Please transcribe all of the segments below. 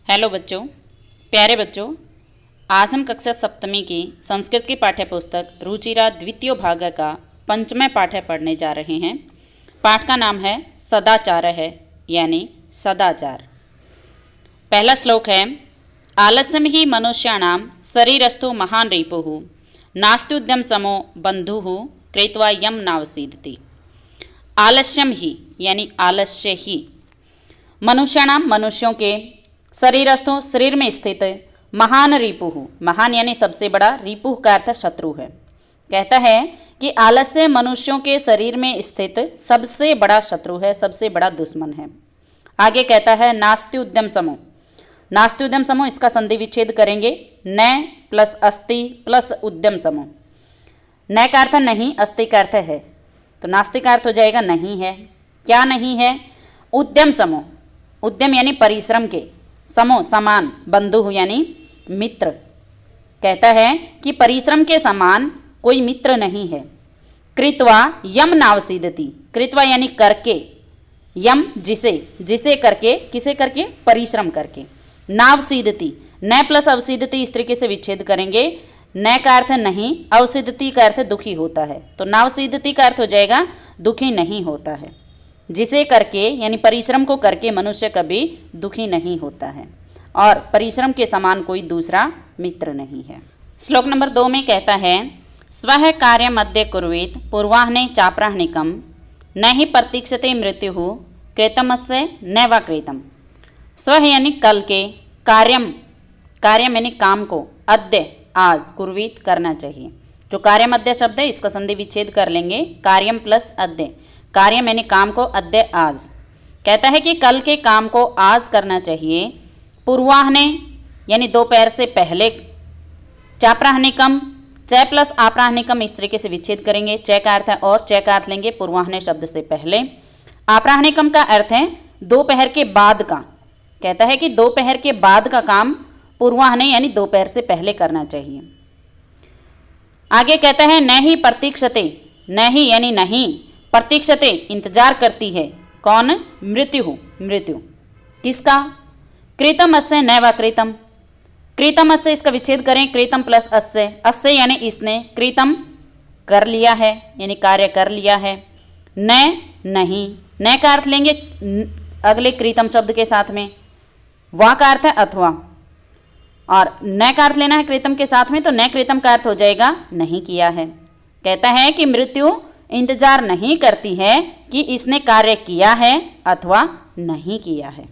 Hello बच्चों, प्यारे बच्चों। आज हम कक्षा सप्तमी की संस्कृत की पाठ्य पुस्तक रुचिरा द्वितीय भाग का पंचमें पाठ पढ़ने जा रहे हैं। पाठ का नाम है सदाचार है यानी सदाचार। पहला श्लोक है, आलस्यम ही मनुष्याणां शरीरस्थो महान रिपुः नास्त्युद्यम समो बंधुः कृत्वा यम नावसीदति। आलस्यम ही यानी आलस्य ही, मनुष्याणां मनुष्यों के, शरीरस्थों शरीर में स्थित, महान रिपुः महान यानी सबसे बड़ा, रिपुः का अर्थ शत्रु है। कहता है कि आलस्य मनुष्यों के शरीर में स्थित सबसे बड़ा शत्रु है, सबसे बड़ा दुश्मन है। आगे कहता है नास्ति उद्यम समो, नास्ति उद्यम समो इसका संधि विच्छेद करेंगे, न प्लस अस्ति प्लस उद्यम समो। न का अर्थ नहीं, अस्ति का अर्थ है, तो नास्ति का अर्थ हो जाएगा नहीं है। क्या नहीं है? उद्यम समो, उद्यम यानी परिश्रम के, समो समान, बंधु यानी मित्र। कहता है कि परिश्रम के समान कोई मित्र नहीं है। कृत्वा यम नावसीदति, कृत्वा यानी करके, यम जिसे, जिसे करके, किसे करके? परिश्रम करके। नावसीदति, न प्लस अवसीदति इस तरीके से विच्छेद करेंगे, न का अर्थ नहीं, अवसीदति का अर्थ दुखी होता है, तो नावसीदति का अर्थ हो जाएगा दुखी नहीं होता है। जिसे करके यानी परिश्रम को करके मनुष्य कभी दुखी नहीं होता है, और परिश्रम के समान कोई दूसरा मित्र नहीं है। श्लोक नंबर 2 में कहता है, स्वः कार्यम अद्य कुर्वेत पूर्वाह्ने चाप्राह्निकम न ही प्रतीक्षते मृत्युः कृतमस्य न वा कृतम्। स्व यानी कल के, कार्यम, कार्यम यानी काम को, अद्य आज, कुर्वीत करना चाहिए। जो कार्यम अद्य शब्द है इसका संधि विच्छेद कर लेंगे, कार्यम प्लस अद्य, कार्यम यानी काम को, अद्य आज। कहता है कि कल के काम को आज करना चाहिए। पूर्वाह्ने यानी दोपहर से पहले, चाप्राह्निकम, च प्लस आप्राह्निकम इस तरीके से विच्छेद करेंगे, च का अर्थ है और, च का अर्थ लेंगे पूर्वाह्ने शब्द से पहले। आप्राह्निकम का अर्थ है दोपहर के बाद का। कहता है कि दोपहर के बाद का काम पूर्वाह्ने यानी दोपहर से पहले करना चाहिए। आगे कहता है न ही प्रतीक्षते, न ही यानी नहीं, प्रतीक्षते इंतजार करती है, कौन? मृत्यु, मृत्यु। किसका? कृतम अस्य न वा कृतम, कृतम अस्य इसका विच्छेद करें, कृतम प्लस अस्य, अस्य यानी इसने, कृतम कर लिया है यानी कार्य कर लिया है, न नहीं, न का अर्थ लेंगे अगले कृतम शब्द के साथ में, वा का अर्थ है अथवा, और न का अर्थ लेना है कृतम के साथ में, तो न कृतम का अर्थ हो जाएगा नहीं किया है। कहता है कि मृत्यु इंतजार नहीं करती है कि इसने कार्य किया है अथवा नहीं किया है,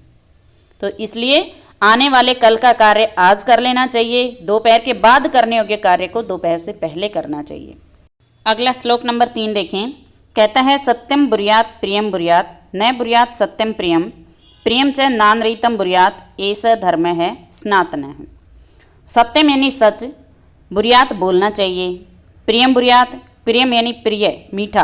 तो इसलिए आने वाले कल का कार्य आज कर लेना चाहिए, दोपहर के बाद करने योग्य कार्य को दोपहर से पहले करना चाहिए। अगला श्लोक नंबर 3 देखें। कहता है सत्यम बुर्यात प्रियम बुर्यात न बुर्यात सत्यम प्रियम प्रियम च नानरीतम बुर्यात ऐसा धर्म है स्नातन है। सत्यम यानी सच, बुर्यात बोलना चाहिए, प्रियम बुर्यात, प्रियम यानी प्रिय मीठा,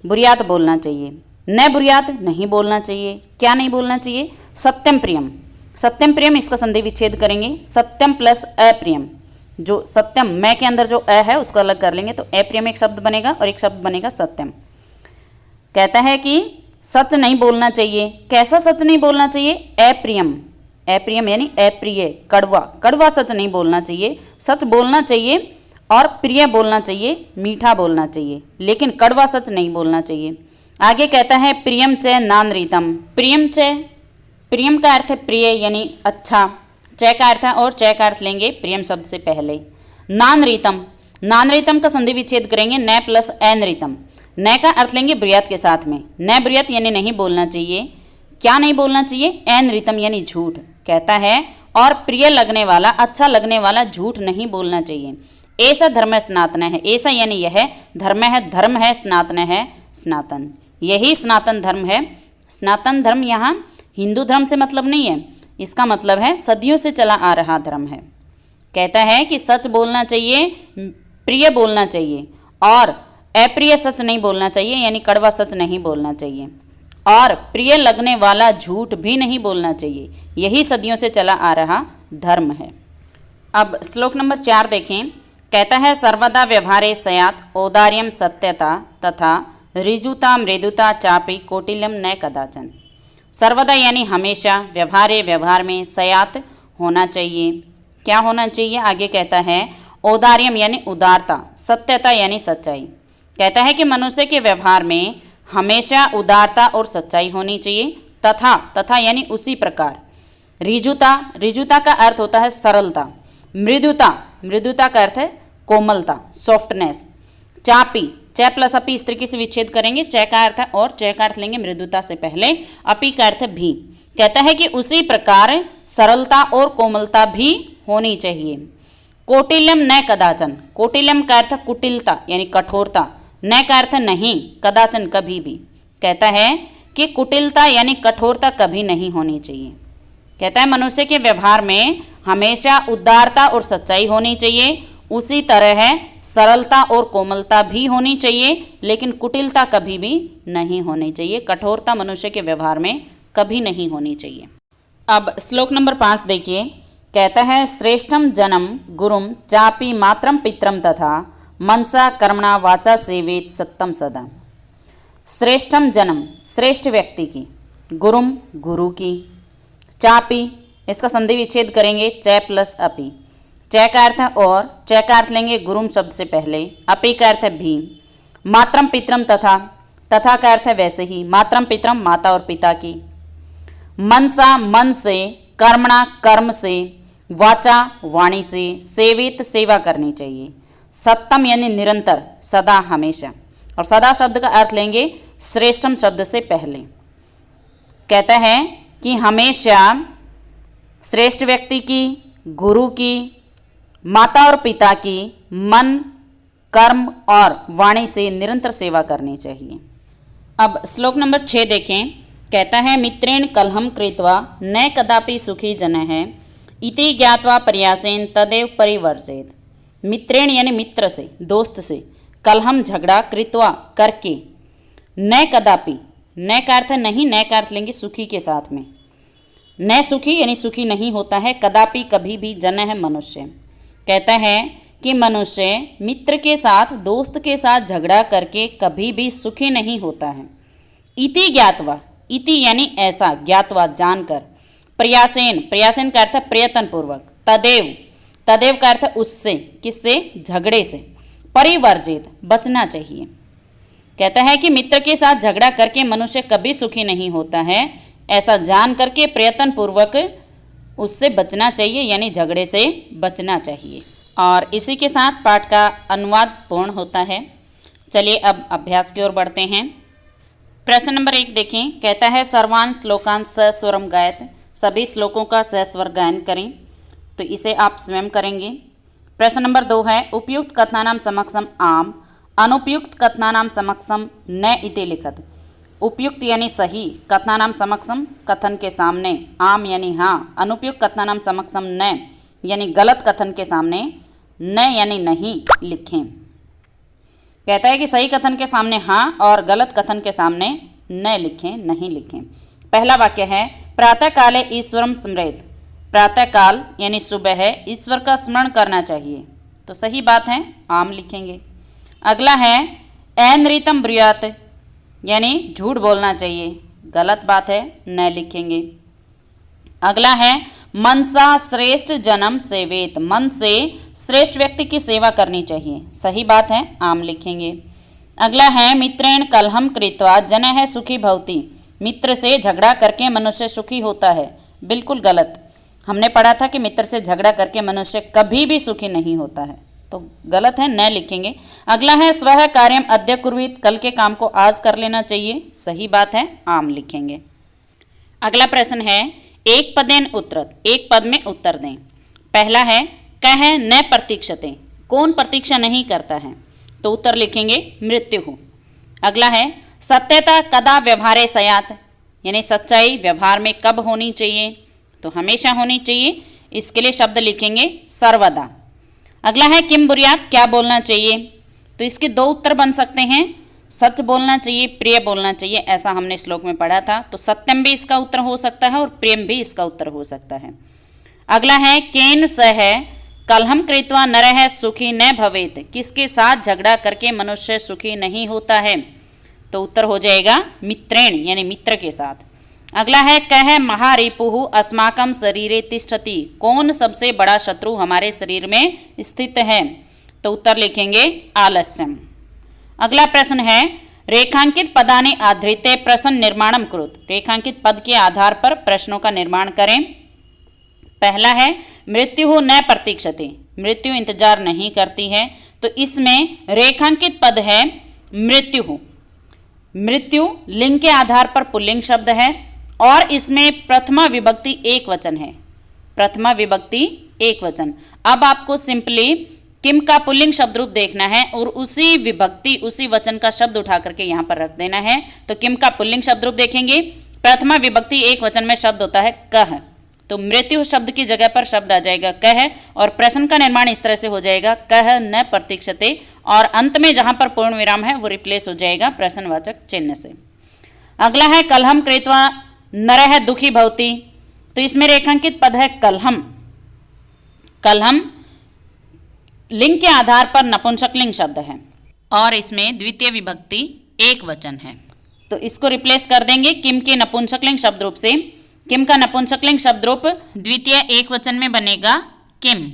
बुर्यात बोलना चाहिए, न बुर्यात नहीं बोलना चाहिए। क्या नहीं बोलना चाहिए? सत्यम प्रियम, सत्यम प्रियम इसका संधि विच्छेद करेंगे, सत्यम प्लस अप्रियम, जो सत्यम मैं के अंदर जो अ है उसको अलग कर लेंगे, तो अप्रियम एक शब्द बनेगा और एक शब्द बनेगा सत्यम। कहता है कि सच नहीं बोलना चाहिए। कैसा सच नहीं बोलना चाहिए? अप्रियम, अप्रियम यानी अप्रिय, कड़वा, कड़वा सच नहीं बोलना चाहिए। सच बोलना चाहिए और प्रिय बोलना चाहिए, मीठा बोलना चाहिए, लेकिन कड़वा सच नहीं बोलना चाहिए। आगे कहता है प्रियम च नानरीतम, प्रियम च, प्रियम का अर्थ है प्रिय यानी अच्छा, च का अर्थ है और, च का अर्थ लेंगे प्रियम शब्द से पहले। नानरीतम, नानरीतम का संधि विच्छेद करेंगे, न प्लस अनरीतम, न का अर्थ लेंगे बुर्यात के साथ में, न बुर्यात यानी नहीं बोलना चाहिए। क्या नहीं बोलना चाहिए? अनरीतम यानी झूठ। कहता है और प्रिय लगने वाला, अच्छा लगने वाला झूठ नहीं बोलना चाहिए। ऐसा धर्म स्नातन है, ऐसा यानी यह धर्म है, धर्म है, स्नातन है स्नातन, यही स्नातन धर्म है। स्नातन धर्म यहाँ हिंदू धर्म से मतलब नहीं है, इसका मतलब है सदियों से चला आ रहा धर्म है। कहता है कि सच बोलना चाहिए, प्रिय बोलना चाहिए, और अप्रिय सच नहीं बोलना चाहिए यानी कड़वा सच नहीं बोलना चाहिए, और प्रिय लगने वाला झूठ भी नहीं बोलना चाहिए। यही सदियों से चला आ रहा धर्म है। अब श्लोक नंबर 4 देखें। कहता है सर्वदा व्यवहारे सयात औदार्यम सत्यता तथा ऋजुता मृदुता चापी कौटिल्यम न कदाचन। सर्वदा यानी हमेशा, व्यवहारे व्यवहार में, सयात होना चाहिए। क्या होना चाहिए? आगे कहता है औदार्यम यानी उदारता, सत्यता यानी सच्चाई। कहता है कि मनुष्य के व्यवहार में हमेशा उदारता और सच्चाई होनी चाहिए। तथा यानी उसी प्रकार। ऋजुता का अर्थ होता है सरलता। मृदुता का अर्थ है कोमलता, सॉफ्टनेस। चापी, च प्लस अपी इस तरीके से विच्छेद करेंगे। च का अर्थ है और, च का अर्थ लेंगे मृदुता से पहले, अपी का अर्थ भी। कहता है कि उसी प्रकार सरलता और कोमलता भी होनी चाहिए। कौटिल्यम न कदाचन, कौटिल्यम का अर्थ कुटिलता यानी कठोरता, न का अर्थ नहीं, कदाचन कभी भी। कहता है कि कुटिलता यानी कठोरता कभी नहीं होनी चाहिए। कहता है मनुष्य के व्यवहार में हमेशा उदारता और सच्चाई होनी चाहिए, उसी तरह है सरलता और कोमलता भी होनी चाहिए, लेकिन कुटिलता कभी भी नहीं होनी चाहिए, कठोरता मनुष्य के व्यवहार में कभी नहीं होनी चाहिए। अब श्लोक नंबर 5 देखिए। कहता है श्रेष्ठम जनम गुरुम चापी मात्रम पित्रम तथा मनसा कर्मणा वाचा सेवेत सत्यम सदा। श्रेष्ठम जन्म, श्रेष्ठ व्यक्ति की, गुरुम गुरु की, चापी इसका संधि विच्छेद करेंगे च प्लस अपी। च का अर्थ है और, च का अर्थ लेंगे गुरुम शब्द से पहले, अपी का अर्थ है भी। मात्रम पित्रम तथा का अर्थ है वैसे ही, मात्रम पित्रम माता और पिता की। मनसा मन से, कर्मणा कर्म से, वाचा वाणी से, सेवित सेवा करनी चाहिए। सत्यम यानी निरंतर, सदा हमेशा। और सदा शब्द का अर्थ लेंगे श्रेष्ठम शब्द से पहले। कहता है कि हमेशा श्रेष्ठ व्यक्ति की, गुरु की, माता और पिता की मन, कर्म और वाणी से निरंतर सेवा करनी चाहिए। अब श्लोक नंबर 6 देखें। कहता है मित्रेण कलहम कृत्वा न कदापि सुखी जनः इति ज्ञात्वा प्रयासेन तदेव परिवर्जेत। मित्रेण यानी मित्र से, दोस्त से, कलहम झगड़ा, कृत्वा करके, न कदापि, न का अर्थ नहीं, न का अर्थ लेंगे सुखी के साथ में। न सुखी यानी सुखी नहीं होता है, कदापि कभी भी, जन है मनुष्य। कहता है कि मनुष्य मित्र के साथ, दोस्त के साथ झगड़ा करके कभी भी सुखी नहीं होता है। इति ज्ञातवा, इति यानी ऐसा, ज्ञातवा जानकर, प्रयासेन, प्रयासेन का अर्थ है प्रयत्न पूर्वक, तदेव का अर्थ उससे, किससे? झगड़े से, परिवर्जित बचना चाहिए। कहता है कि मित्र के साथ झगड़ा करके मनुष्य कभी सुखी नहीं होता है, ऐसा जान करके प्रयत्न पूर्वक उससे बचना चाहिए, यानी झगड़े से बचना चाहिए। और इसी के साथ पाठ का अनुवाद पूर्ण होता है। चलिए अब अभ्यास की ओर बढ़ते हैं। प्रश्न नंबर 1 देखें। कहता है सर्वान श्लोकान सस्वरम गायत, सभी श्लोकों का सस्वर गायन करें। तो इसे आप स्वयं करेंगे। प्रश्न नंबर 2 है उपयुक्त कथनानाम समक्षम आम, अनुपयुक्त कथनानाम समक्षम न इति लिखत। उपयुक्त यानी सही, कथनानाम समक्षम कथन के सामने, आम यानी हाँ, अनुपयुक्त कथनानाम समक्षम न यानी गलत कथन के सामने, न यानी नहीं लिखें। कहता है कि सही कथन के सामने हाँ और गलत कथन के सामने न लिखें, नहीं लिखें। पहला वाक्य है प्रातः काले ईश्वरम स्मृत। प्रातः काल यानी सुबह है, ईश्वर का स्मरण करना चाहिए, तो सही बात है, आम लिखेंगे। अगला है अनृतम ब्रूयात यानी झूठ बोलना चाहिए, गलत बात है, न लिखेंगे। अगला है मनसा श्रेष्ठ जन्म सेवेत, मन से श्रेष्ठ व्यक्ति की सेवा करनी चाहिए, सही बात है, आम लिखेंगे। अगला है मित्रेण कलहम कृत्वा जनः सुखी भवति। मित्र से झगड़ा करके मनुष्य सुखी होता है, बिल्कुल गलत। हमने पढ़ा था कि मित्र से झगड़ा करके मनुष्य कभी भी सुखी नहीं होता है, तो गलत है, न लिखेंगे। अगला है स्वः कार्यम अद्य कुर्वीत, कल के काम को आज कर लेना चाहिए, सही बात है, आम लिखेंगे। अगला प्रश्न है एक पदेन उत्तरत, एक पद में उत्तर दें। पहला है कह न प्रतीक्षते, कौन प्रतीक्षा नहीं करता है, तो उत्तर लिखेंगे मृत्यु। अगला है सत्यता कदा व्यवहारे सयात, यानी सच्चाई व्यवहार में कब होनी चाहिए, तो हमेशा होनी चाहिए, इसके लिए शब्द लिखेंगे सर्वदा। अगला है किम बुर्यात, क्या बोलना चाहिए, तो इसके 2 उत्तर बन सकते हैं, सच बोलना चाहिए, प्रिय बोलना चाहिए, ऐसा हमने श्लोक में पढ़ा था, तो सत्यम भी इसका उत्तर हो सकता है और प्रेम भी इसका उत्तर हो सकता है। अगला है केन सह कलहम कृत्वा नरः सुखी न भवेत, किसके साथ झगड़ा करके मनुष्य सुखी नहीं होता है, तो उत्तर हो जाएगा मित्रेण यानी मित्र के साथ। अगला है कह महारिपुः अस्माकं शरीरे तिष्ठति। कौन सबसे बड़ा शत्रु हमारे शरीर में स्थित है? तो उत्तर लिखेंगे आलस्यम। अगला प्रश्न है रेखांकित पदानि आधृत्य प्रश्न निर्माणम कुरुत। रेखांकित पद के आधार पर प्रश्नों का निर्माण करें। पहला है मृत्यु न प्रतीक्षते। मृत्यु इंतजार नहीं करती है, तो इसमें रेखांकित पद है मृत्यु। मृत्यु लिंग के आधार पर पुल्लिंग शब्द है और इसमें प्रथमा विभक्ति एक वचन है। प्रथमा विभक्ति एक वचन। अब आपको सिंपली किम का पुल्लिंग शब्द रूप देखना है और उसी विभक्ति उसी वचन का शब्द उठा करके यहाँ पर रख देना है। तो किम का पुल्लिंग शब्द रूप देखेंगे, प्रथमा विभक्ति एक वचन में शब्द होता है कह, तो मृत्यु शब्द की जगह पर शब्द आ जाएगा कह और प्रश्न का निर्माण इस तरह से हो जाएगा कह न प्रतीक्षते और अंत में जहां पर पूर्ण विराम है वो रिप्लेस हो जाएगा प्रश्नवाचक चिन्ह से। अगला है कलहम कृत्वा नरः दुखी भवति। तो इसमें रेखांकित पद है कलहम। कलहम लिंग के आधार पर नपुंसकलिंग शब्द है और इसमें द्वितीय विभक्ति एक वचन है, तो इसको रिप्लेस कर देंगे किम के नपुंसकलिंग शब्द रूप से। किम का नपुंसकलिंग शब्द रूप द्वितीय एक वचन में बनेगा किम,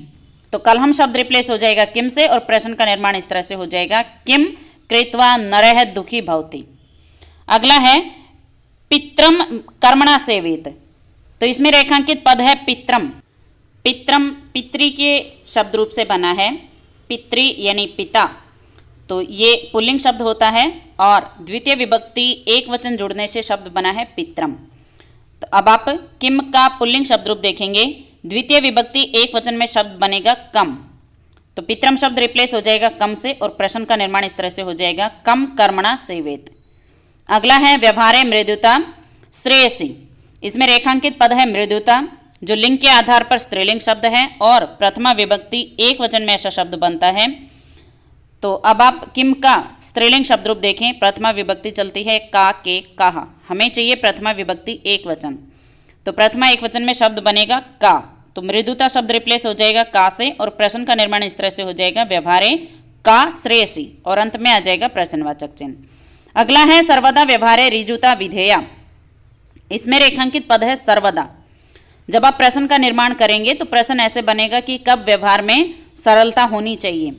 तो कलहम शब्द रिप्लेस हो जाएगा किम से और प्रश्न का निर्माण इस तरह से हो जाएगा किम कृत्वा नरः दुखी भवति। अगला है पित्रम कर्मणा सेवित। तो इसमें रेखांकित पद है पित्रम। पित्रम पितृ के शब्द रूप से बना है, पितृ यानी पिता, तो ये पुल्लिंग शब्द होता है और द्वितीय विभक्ति एक वचन जुड़ने से शब्द बना है पित्रम। तो अब आप किम का पुल्लिंग शब्द रूप देखेंगे, द्वितीय विभक्ति एक वचन में शब्द बनेगा कम, तो पित्रम शब्द रिप्लेस हो जाएगा कम से और प्रश्न का निर्माण इस तरह से हो जाएगा कम कर्मणा सेवेत। अगला है व्यवहारे मृदुता श्रेयसी। इसमें रेखांकित पद है मृदुता जो लिंग के आधार पर स्त्रीलिंग शब्द है और प्रथमा विभक्ति एक वचन में ऐसा शब्द बनता है। तो अब आप किम का स्त्रीलिंग शब्द रूप देखें, प्रथमा विभक्ति चलती है का के कहा, हमें चाहिए प्रथमा विभक्ति एक वचन, तो प्रथमा एक वचन में शब्द बनेगा का, तो मृदुता शब्द रिप्लेस हो जाएगा का से और प्रश्न का निर्माण इस तरह से हो जाएगा व्यवहारे का श्रेयसी और अंत में आ जाएगा प्रश्नवाचक चिन्ह। अगला है सर्वदा व्यवहारे ऋजुता विधेया। इसमें रेखांकित पद है सर्वदा। जब आप प्रश्न का निर्माण करेंगे तो प्रश्न ऐसे बनेगा कि कब व्यवहार में सरलता होनी चाहिए,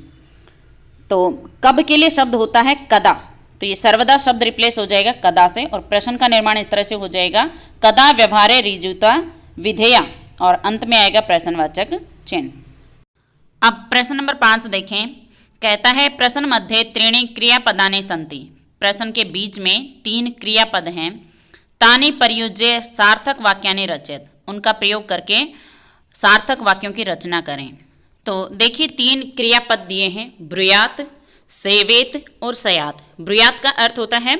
तो कब के लिए शब्द होता है कदा, तो ये सर्वदा शब्द रिप्लेस हो जाएगा कदा से और प्रश्न का निर्माण इस तरह से हो जाएगा कदा व्यवहारे ऋजुता विधेया और अंत में आएगा प्रश्नवाचक चिन्ह। अब प्रश्न नंबर 5 देखें, कहता है प्रश्न मध्य त्रीणि क्रियापदानि सन्ति। प्रश्न के बीच में 3 क्रियापद हैं, तानि प्रयुज्य सार्थक वाक्यानि रचयत, उनका प्रयोग करके सार्थक वाक्यों की रचना करें। तो देखिए 3 क्रियापद दिए हैं, ब्रूयात, सेवेत और सयात। ब्रूयात का अर्थ होता है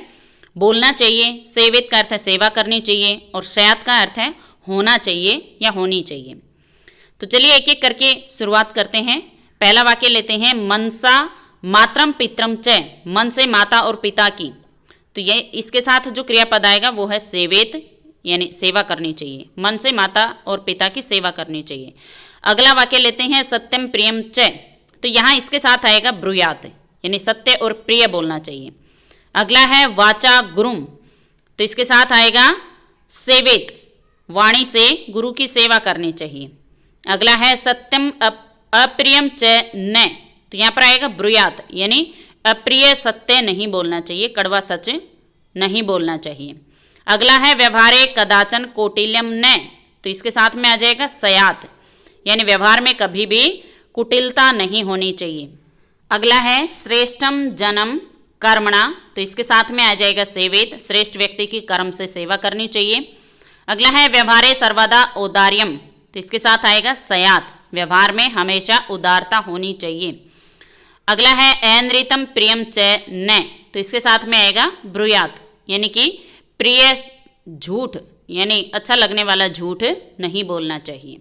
बोलना चाहिए, सेवेत का अर्थ है सेवा करनी चाहिए और सयात का अर्थ है होना चाहिए या होनी चाहिए। तो चलिए एक एक करके शुरुआत करते हैं। पहला वाक्य लेते हैं, मनसा मातरम पितरम च, मन से माता और पिता की, तो ये इसके साथ जो क्रियापद आएगा वो है सेवेत यानी सेवा करनी चाहिए, मन से माता और पिता की सेवा करनी चाहिए। अगला वाक्य लेते हैं, सत्यम प्रियम च, तो यहाँ इसके साथ आएगा ब्रूयात यानी सत्य और प्रिय बोलना चाहिए। अगला है वाचा गुरुम, तो इसके साथ आएगा सेवेत, वाणी से गुरु की सेवा करनी चाहिए। अगला है सत्यम अप्रियम च न, तो यहाँ पर आएगा ब्रूयात यानी अप्रिय सत्य नहीं बोलना चाहिए, कड़वा सच नहीं बोलना चाहिए। अगला है व्यवहारे कदाचन कौटिल्यम न, तो इसके साथ में आ जाएगा सयात यानी व्यवहार में कभी भी कुटिलता नहीं होनी चाहिए। अगला है श्रेष्ठम जनम कर्मणा, तो इसके साथ में आ जाएगा सेवेत, श्रेष्ठ व्यक्ति की कर्म से सेवा करनी चाहिए। अगला है व्यवहारे सर्वदा औदार्यम, तो इसके साथ आएगा सयात, व्यवहार में हमेशा उदारता होनी चाहिए। अगला है ऐनृतम प्रियम च न, तो इसके साथ में आएगा ब्रूयात यानी कि प्रिय झूठ यानी अच्छा लगने वाला झूठ नहीं बोलना चाहिए।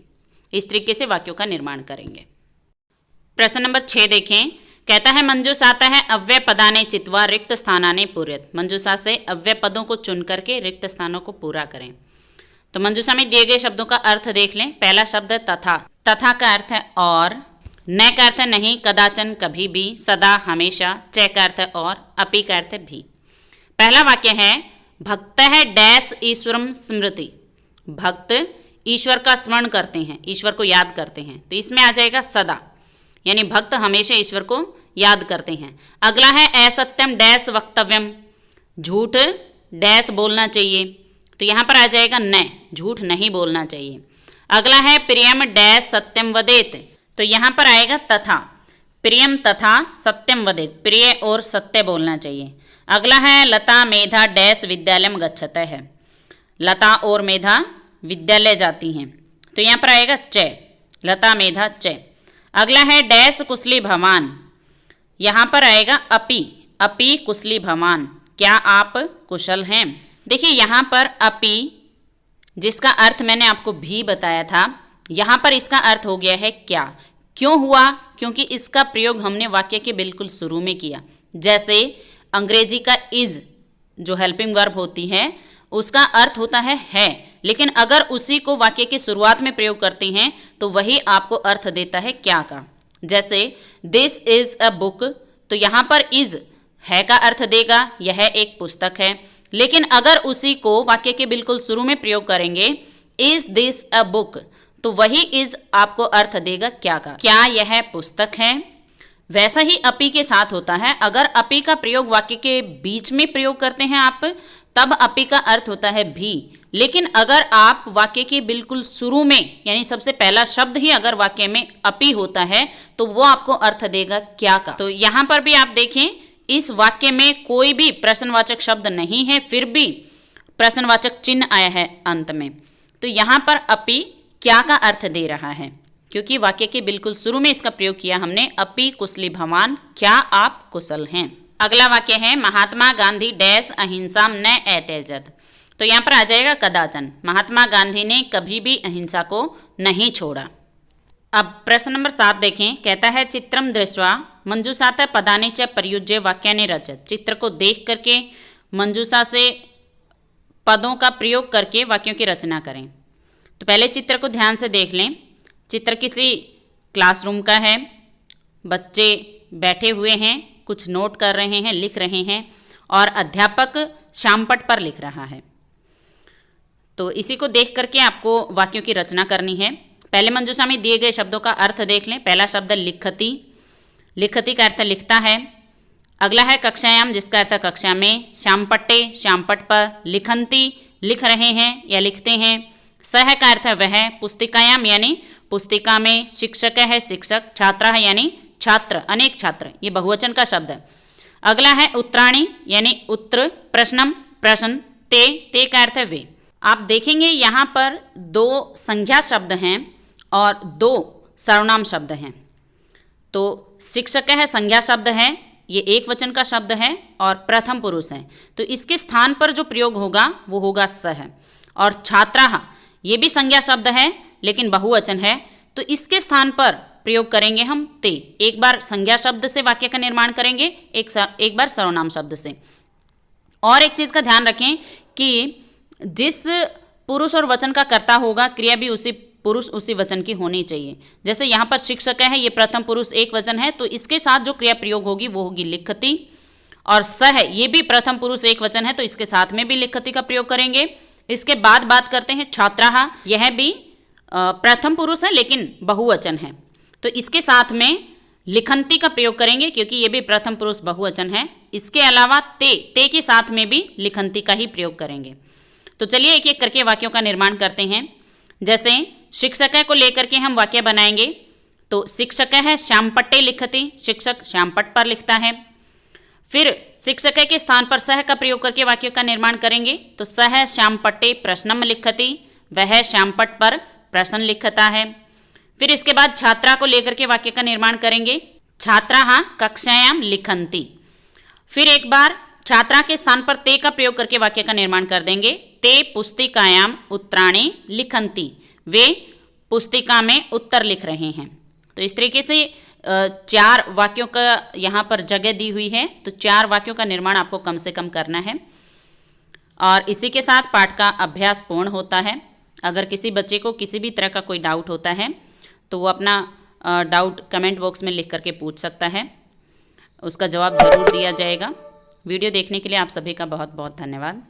इस तरीके से वाक्यों का निर्माण करेंगे। प्रश्न नंबर 6 देखें, कहता है मंजूषाता है अव्यय पदाने चित्वा रिक्त स्थानाने पूर्यत। मंजूषा से अव्यय पदों को चुन करके रिक्त स्थानों को पूरा करें। तो मंजूषा में दिए गए शब्दों का अर्थ देख लें। पहला शब्द है तथा, तथा का अर्थ है और, न का अर्थ है नहीं, कदाचन कभी भी, सदा हमेशा, च का अर्थ है और, अपि का अर्थ है भी। पहला वाक्य है भक्त है डैश ईश्वरम स्मृति, भक्त ईश्वर का स्मरण करते हैं, ईश्वर को याद करते हैं, तो इसमें आ जाएगा सदा, यानी भक्त हमेशा ईश्वर को याद करते हैं। अगला है असत्यम डैश वक्तव्यम, झूठ डैश बोलना चाहिए, तो यहाँ पर आ जाएगा न, झूठ नहीं बोलना चाहिए। अगला है प्रियम डैश सत्यम वदेत, तो यहाँ पर आएगा तथा, प्रियम तथा सत्यम वदेत, प्रिय और सत्य बोलना चाहिए। अगला है लता मेधा डैश विद्यालयम गच्छतः है, लता और मेधा विद्यालय जाती हैं, तो यहाँ पर आएगा च, लता मेधा च। अगला है डैश कुशली भवान, यहाँ पर आएगा अपि, अपि कुशली भवान, क्या आप कुशल हैं। देखिए यहाँ पर अपि, जिसका अर्थ मैंने आपको भी बताया था, यहाँ पर इसका अर्थ हो गया है क्या। क्यों हुआ? क्योंकि इसका प्रयोग हमने वाक्य के बिल्कुल शुरू में किया। जैसे अंग्रेजी का इज जो हेल्पिंग वर्ब होती है उसका अर्थ होता है, लेकिन अगर उसी को वाक्य की शुरुआत में प्रयोग करते हैं तो वही आपको अर्थ देता है क्या का। जैसे दिस इज अ बुक, तो यहाँ पर इज है का अर्थ देगा, यह एक पुस्तक है। लेकिन अगर उसी को वाक्य के बिल्कुल शुरू में प्रयोग करेंगे, इज दिस अ बुक, तो वही इज आपको अर्थ देगा क्या का, क्या यह पुस्तक है। वैसा ही अपि के साथ होता है। अगर अपि का प्रयोग वाक्य के बीच में प्रयोग करते हैं आप, तब अपि का अर्थ होता है भी। लेकिन अगर आप वाक्य के बिल्कुल शुरू में, यानी सबसे पहला शब्द ही अगर वाक्य में अपि होता है, तो वो आपको अर्थ देगा क्या का। तो यहाँ पर भी आप देखें, इस वाक्य में कोई भी प्रश्नवाचक शब्द नहीं है, फिर भी प्रश्नवाचक चिन्ह आया है अंत में। तो यहाँ पर अपि क्या का अर्थ दे रहा है, क्योंकि वाक्य के बिल्कुल शुरू में इसका प्रयोग किया हमने, अपि कुशली भवान, क्या आप कुशल हैं। अगला वाक्य है महात्मा गांधी डैश अहिंसा न अत्यजत, तो यहाँ पर आ जाएगा कदाचन, महात्मा गांधी ने कभी भी अहिंसा को नहीं छोड़ा। अब प्रश्न नंबर 7 देखें, कहता है चित्रम दृष्ट्वा मंजूषात पदानि च प्रयुज्य वाक्यानि रचत, चित्र को देख करके मंजूषा से पदों का प्रयोग करके वाक्यों की रचना करें। तो पहले चित्र को ध्यान से देख लें। चित्र किसी क्लासरूम का है, बच्चे बैठे हुए हैं, कुछ नोट कर रहे हैं, लिख रहे हैं, और अध्यापक श्यामपट पर लिख रहा है। तो इसी को देख करके आपको वाक्यों की रचना करनी है। पहले मंजूषा में दिए गए शब्दों का अर्थ देख लें। पहला शब्द लिखति, लिखति का अर्थ लिखता है। अगला है कक्षायाम, जिसका अर्थ कक्षा में। श्यामपट्टे, श्यामपट पर। लिखन्ति, लिख रहे हैं या लिखते हैं। सह का अर्थ है वह। पुस्तिकायाम यानी पुस्तिका में। शिक्षक है शिक्षक। छात्रा है यानी छात्र, अनेक छात्र, ये बहुवचन का शब्द है। अगला है उत्तराणी यानी उत्तर। प्रश्नम, प्रश्न। ते का अर्थ है वे। आप देखेंगे यहाँ पर 2 संज्ञा शब्द हैं और 2 सर्वनाम शब्द हैं। तो शिक्षक है संज्ञा शब्द है, ये एक वचन का शब्द है और प्रथम पुरुष है, तो इसके स्थान पर जो प्रयोग होगा वो होगा सह। और छात्रा, ये भी संज्ञा शब्द है लेकिन बहुवचन है, तो इसके स्थान पर प्रयोग करेंगे हम ते। एक बार संज्ञा शब्द से वाक्य का निर्माण करेंगे, एक बार सर्वनाम शब्द से। और एक चीज़ का ध्यान रखें कि जिस पुरुष और वचन का कर्ता होगा, क्रिया भी उसी पुरुष उसी वचन की होनी चाहिए। जैसे यहाँ पर शिक्षक है, ये प्रथम पुरुष एक वचन है, तो इसके साथ जो क्रिया प्रयोग होगी वो होगी लिखति। और सह, ये भी प्रथम पुरुष एक वचन है, तो इसके साथ में भी लिखति का प्रयोग करेंगे। इसके बाद बात करते हैं छात्रा, यह भी प्रथम पुरुष है लेकिन बहुवचन है, तो इसके साथ में लिखन्ति का प्रयोग करेंगे क्योंकि ये भी प्रथम पुरुष बहुवचन है। इसके अलावा ते के साथ में भी लिखन्ति का ही प्रयोग करेंगे। तो चलिए एक एक करके वाक्यों का निर्माण करते हैं। जैसे शिक्षक को लेकर के हम वाक्य बनाएंगे, तो शिक्षक है श्यामपट्टे लिखति, शिक्षक श्यामपट पर लिखता है। फिर शिक्षक के स्थान पर सह का प्रयोग करके वाक्य का निर्माण करेंगे, तो सह श्यामपट्टे प्रश्नम लिखति, वह श्यामपट पर प्रश्न लिखता है। फिर इसके बाद छात्रा को लेकर के वाक्य का निर्माण करेंगे, छात्रा कक्षायाम लिखन्ति। फिर एक बार छात्रा के स्थान पर ते का प्रयोग करके वाक्य का निर्माण कर देंगे, ते पुस्तिकायाम उत्तराणि लिखन्ति, वे पुस्तिका में उत्तर लिख रहे हैं। तो इस तरीके से 4 वाक्यों का यहाँ पर जगह दी हुई है, तो 4 वाक्यों का निर्माण आपको कम से कम करना है। और इसी के साथ पाठ का अभ्यास पूर्ण होता है। अगर किसी बच्चे को किसी भी तरह का कोई डाउट होता है तो वो अपना डाउट कमेंट बॉक्स में लिख करके पूछ सकता है, उसका जवाब ज़रूर दिया जाएगा। वीडियो देखने के लिए आप सभी का बहुत बहुत धन्यवाद।